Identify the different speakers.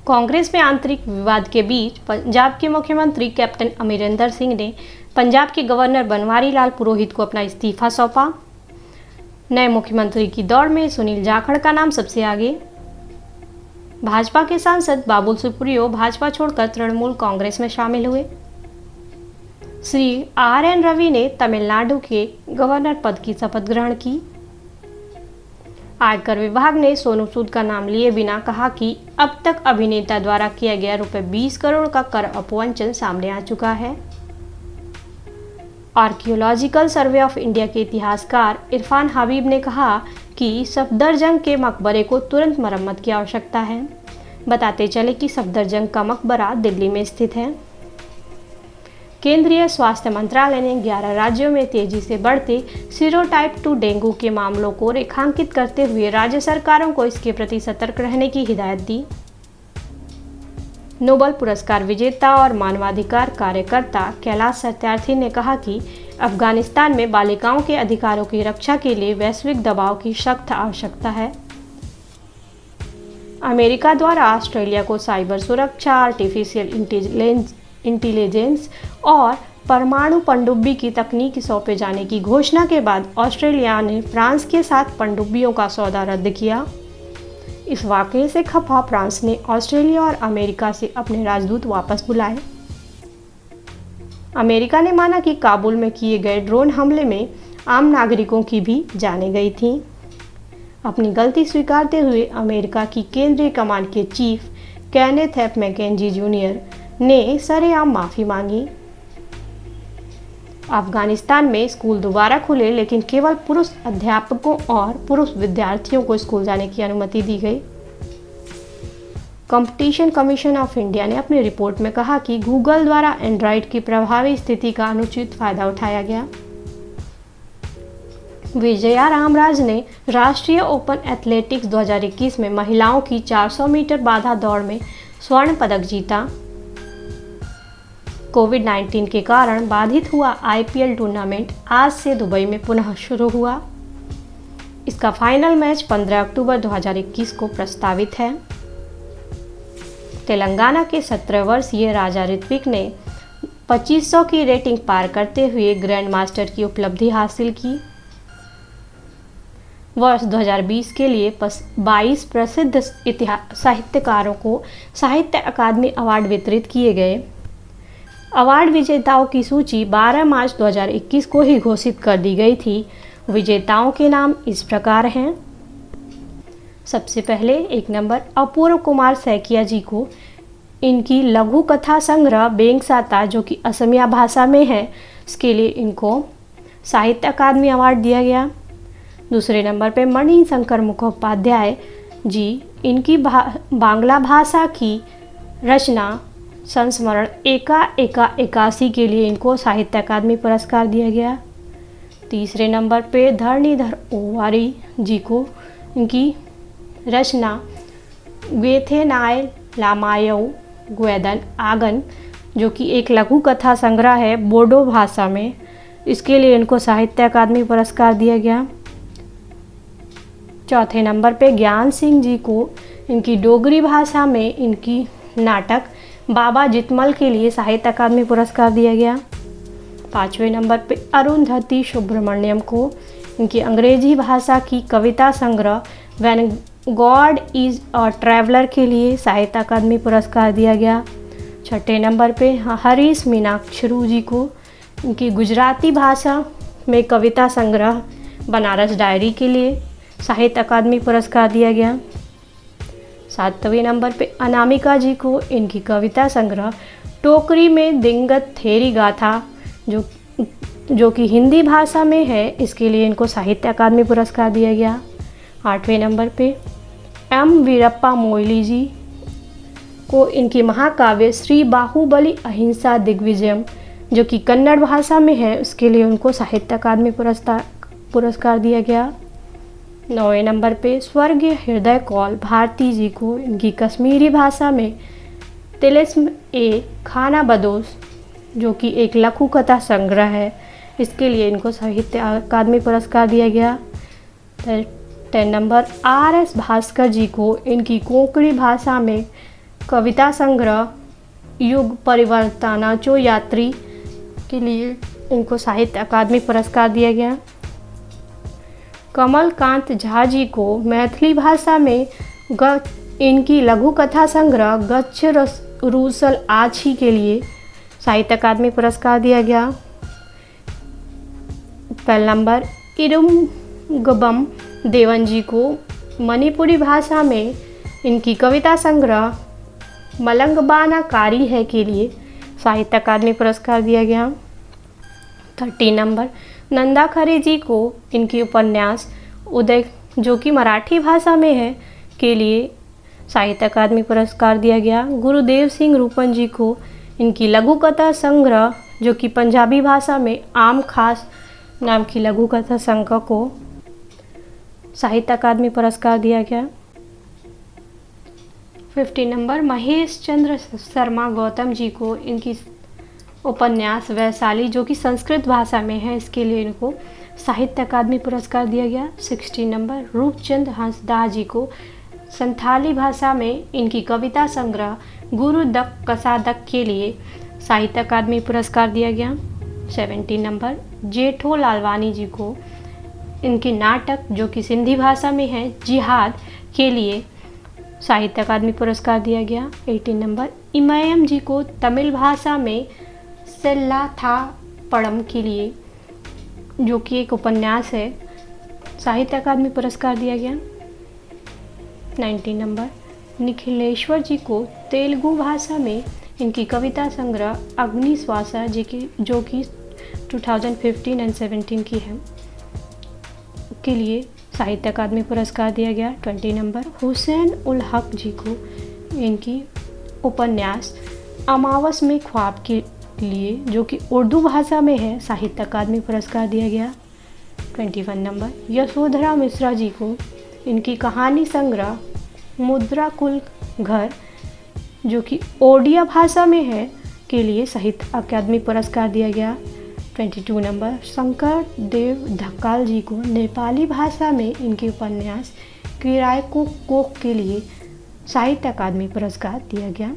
Speaker 1: कांग्रेस में आंतरिक विवाद के बीच पंजाब के मुख्यमंत्री कैप्टन अमरिंदर सिंह ने पंजाब के गवर्नर बनवारी लाल पुरोहित को अपना इस्तीफा सौंपा। नए मुख्यमंत्री की दौड़ में सुनील जाखड़ का नाम सबसे आगे। भाजपा के सांसद बाबुल सुप्रियो भाजपा छोड़कर तृणमूल कांग्रेस में शामिल हुए। श्री RN रवि ने तमिलनाडु के गवर्नर पद की शपथ ग्रहण की। आयकर विभाग ने सोनू सूद का नाम लिए बिना कहा कि अब तक अभिनेता द्वारा किया गया ₹20 करोड़ का कर अपवंचन सामने आ चुका है। आर्कियोलॉजिकल सर्वे ऑफ इंडिया के इतिहासकार इरफान हबीब ने कहा कि सफदरजंग के मकबरे को तुरंत मरम्मत की आवश्यकता है। बताते चले कि सफदरजंग का मकबरा दिल्ली में स्थित है। केंद्रीय स्वास्थ्य मंत्रालय ने 11 राज्यों में तेजी से बढ़ते सीरोटाइप 2 डेंगू के मामलों को रेखांकित करते हुए राज्य सरकारों को इसके प्रति सतर्क रहने की हिदायत दी। नोबेल पुरस्कार विजेता और मानवाधिकार कार्यकर्ता कैलाश सत्यार्थी ने कहा कि अफगानिस्तान में बालिकाओं के अधिकारों की रक्षा के लिए वैश्विक दबाव की सख्त आवश्यकता है। अमेरिका द्वारा ऑस्ट्रेलिया को साइबर सुरक्षा, आर्टिफिशियल इंटेलिजेंस और परमाणु पनडुब्बी की तकनीक सौंपे जाने की घोषणा के बाद ऑस्ट्रेलिया ने फ्रांस के साथ पनडुब्बियों का सौदा रद्द किया। इस वाकये से खफा फ्रांस ने ऑस्ट्रेलिया और अमेरिका से अपने राजदूत वापस बुलाए। अमेरिका ने माना कि काबुल में किए गए ड्रोन हमले में आम नागरिकों की भी जानें गई थीं। अपनी गलती स्वीकारते हुए अमेरिका की केंद्रीय कमान के chief Kenneth F McKenzie junior ने सरेआम माफ़ी मांगी। अफगानिस्तान में स्कूल दोबारा खुले, लेकिन केवल पुरुष अध्यापकों और पुरुष विद्यार्थियों को स्कूल जाने की अनुमति दी गई। कंपटीशन कमीशन ऑफ इंडिया ने अपनी रिपोर्ट में कहा कि गूगल द्वारा एंड्रॉयड की प्रभावी स्थिति का अनुचित फायदा उठाया गया। विजया रामराज ने राष्ट्रीय ओपन एथलेटिक्स 2021 में महिलाओं की 400 मीटर बाधा दौड़ में स्वर्ण पदक जीता। कोविड-19 के कारण बाधित हुआ IPL टूर्नामेंट आज से दुबई में पुनः शुरू हुआ। इसका फाइनल मैच 15 अक्टूबर 2021 को प्रस्तावित है। तेलंगाना के 17 वर्षीय राजा ऋत्विक ने 2500 की रेटिंग पार करते हुए ग्रैंड मास्टर की उपलब्धि हासिल की। वर्ष 2020 के लिए 22 प्रसिद्ध साहित्यकारों को साहित्य अकादमी अवार्ड वितरित किए गए। अवार्ड विजेताओं की सूची 12 मार्च 2021 को ही घोषित कर दी गई थी। विजेताओं के नाम इस प्रकार हैं। सबसे पहले 1 नंबर अपूर्व कुमार सैकिया जी को इनकी लघु कथा संग्रह बेंगसाता, जो कि असमिया भाषा में है, इसके लिए इनको साहित्य अकादमी अवार्ड दिया गया। दूसरे नंबर पे मणिशंकर मुखोपाध्याय जी, इनकी बांग्ला भाषा की रचना संस्मरण एका एका एकासी के लिए इनको साहित्य अकादमी पुरस्कार दिया गया। तीसरे नंबर पे धरणीधर ओवारी जी को इनकी रचना ग्वेथेनाय लामायऊ ग्वेदन आगन, जो कि एक लघु कथा संग्रह है बोडो भाषा में, इसके लिए इनको साहित्य अकादमी पुरस्कार दिया गया। चौथे नंबर पे ज्ञान सिंह जी को इनकी डोगरी भाषा में इनकी नाटक बाबा जितमल के लिए साहित्य अकादमी पुरस्कार दिया गया। 5वें नंबर पे अरुंधति सुब्रमण्यम को इनकी अंग्रेजी भाषा की कविता संग्रह when God is a traveller के लिए साहित्य अकादमी पुरस्कार दिया गया। 6ठे नंबर पे हरीश मीनाक्षरू जी को इनकी गुजराती भाषा में कविता संग्रह बनारस डायरी के लिए साहित्य अकादमी पुरस्कार दिया गया। 7वें नंबर पे अनामिका जी को इनकी कविता संग्रह टोकरी में दिंगत थेरी गाथा, जो कि हिंदी भाषा में है, इसके लिए इनको साहित्य अकादमी पुरस्कार दिया गया। 8वें नंबर पे M वीरप्पा मोइली जी को इनकी महाकाव्य श्री बाहुबली अहिंसा दिग्विजयम, जो कि कन्नड़ भाषा में है, उसके लिए उनको साहित्य अकादमी पुरस्कार दिया गया। 9वें नंबर पे स्वर्गीय हृदय कौल भारती जी को इनकी कश्मीरी भाषा में तिलिस्म ए खाना बदोश, जो कि एक लघु कथा संग्रह है, इसके लिए इनको साहित्य अकादमी पुरस्कार दिया गया। 10 नंबर RS भास्कर जी को इनकी कोंकणी भाषा में कविता संग्रह युग परिवर्तनाचो यात्री के लिए इनको साहित्य अकादमी पुरस्कार दिया गया। कमलकांत झा जी को मैथिली भाषा में इनकी लघु कथा संग्रह गच्छ रूसल आछी के लिए साहित्य अकादमी पुरस्कार दिया गया। पहला नंबर इरुंगबम देवन जी को मणिपुरी भाषा में इनकी कविता संग्रह मलंगबाना कारी है के लिए साहित्य अकादमी पुरस्कार दिया गया। 30 नंबर नंदा खरे जी को इनकी उपन्यास उदय जो कि मराठी भाषा में है के लिए साहित्य अकादमी पुरस्कार दिया गया। गुरुदेव सिंह रूपन जी को इनकी लघु कथा संग्रह जो कि पंजाबी भाषा में आम खास नाम की लघु कथा संग्रह को साहित्य अकादमी पुरस्कार दिया गया। 50 नंबर महेश चंद्र शर्मा गौतम जी को इनकी उपन्यास वैशाली जो कि संस्कृत भाषा में है इसके लिए इनको साहित्य अकादमी पुरस्कार दिया गया। 60 नंबर रूपचंद हंसदा जी को संथाली भाषा में इनकी कविता संग्रह गुरु दक कसादक के लिए साहित्य अकादमी पुरस्कार दिया गया। 70 नंबर जेठो लालवानी जी को इनके नाटक जो कि सिंधी भाषा में है जिहाद के लिए साहित्य अकादमी पुरस्कार दिया गया। 80 नंबर इमयम जी को तमिल भाषा में सेल्ला था पड़म के लिए जो कि एक उपन्यास है साहित्य अकादमी पुरस्कार दिया गया। 90 नंबर निखिलेश्वर जी को तेलुगु भाषा में इनकी कविता संग्रह अग्निश्वासा जी की जो कि 2015 और 17 की है के लिए साहित्य अकादमी पुरस्कार दिया गया। 20 नंबर हुसैन उल हक जी को इनकी उपन्यास अमावस में ख्वाब के लिए जो कि उर्दू भाषा में है साहित्य अकादमी पुरस्कार दिया गया। 21 नंबर यशोधरा मिश्रा जी को इनकी कहानी संग्रह मुद्रा कुल घर जो कि ओडिया भाषा में है के लिए साहित्य अकादमी पुरस्कार दिया गया। 22 नंबर शंकर देव ढक्काल जी को नेपाली भाषा में इनके उपन्यास किराए को कोक के लिए साहित्य अकादमी पुरस्कार दिया गया।